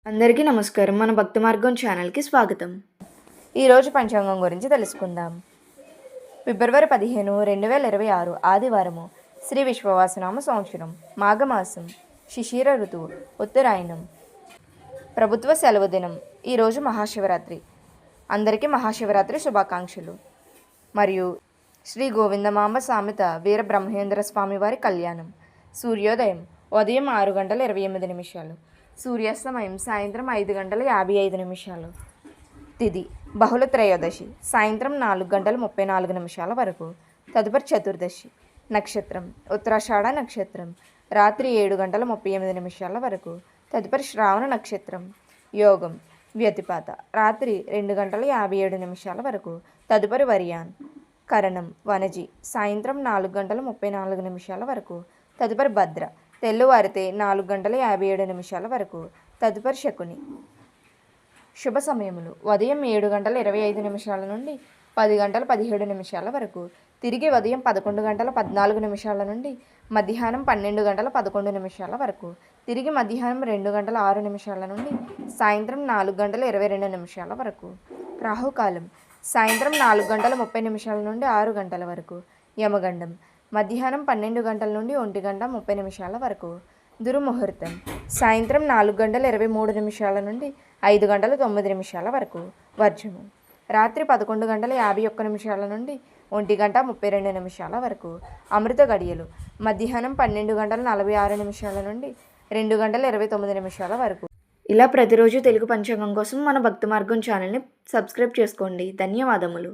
అందరికీ నమస్కారం. మన భక్తి మార్గం ఛానల్కి స్వాగతం. ఈరోజు పంచాంగం గురించి తెలుసుకుందాం. ఫిబ్రవరి 15, 2026 ఆదివారము. శ్రీ విశ్వవాసనామ సంవత్సరం, మాఘమాసం, శిశిర ఋతువు, ఉత్తరాయణం. ప్రభుత్వ సెలవు దినం. ఈరోజు మహాశివరాత్రి. అందరికీ మహాశివరాత్రి శుభాకాంక్షలు. మరియు శ్రీ గోవిందమాంబ సామెత వీర బ్రహ్మేంద్ర స్వామి వారి కళ్యాణం. సూర్యోదయం ఉదయం 6:28. సూర్యాస్తమయం సాయంత్రం 5:55. తిథి బహుళ త్రయోదశి సాయంత్రం 4:34 వరకు. తదుపరి చతుర్దశి. నక్షత్రం ఉత్తరాషాఢ నక్షత్రం రాత్రి 7:38 వరకు. తదుపరి శ్రావణ నక్షత్రం. యోగం వ్యతిపాత రాత్రి 2:57 వరకు. తదుపరి వర్యాన్. కరణం వనజి సాయంత్రం 4:34 వరకు. తదుపరి భద్ర తెల్లువారితే 4:57 వరకు. తదుపరి శకుని. శుభ సమయములు ఉదయం 7:25 నుండి 10:17 వరకు. తిరిగి ఉదయం 11:14 నుండి మధ్యాహ్నం 12:11 వరకు. తిరిగి మధ్యాహ్నం 2:06 నుండి సాయంత్రం 4:22 వరకు. రాహుకాలం సాయంత్రం 4:30 నుండి 6 గంటల వరకు. యమగండం మధ్యాహ్నం 12 గంటల నుండి 1:30 వరకు. దుర్ముహూర్తం సాయంత్రం 4:23 నుండి 5:09 వరకు. వర్జము రాత్రి 11:51 నుండి 1:32 వరకు. అమృత గడియలు మధ్యాహ్నం 12:46 నుండి 2:29 వరకు. ఇలా ప్రతిరోజు తెలుగు పంచాంగం కోసం మన భక్తి మార్గం ఛానల్ని సబ్స్క్రైబ్ చేసుకోండి. ధన్యవాదములు.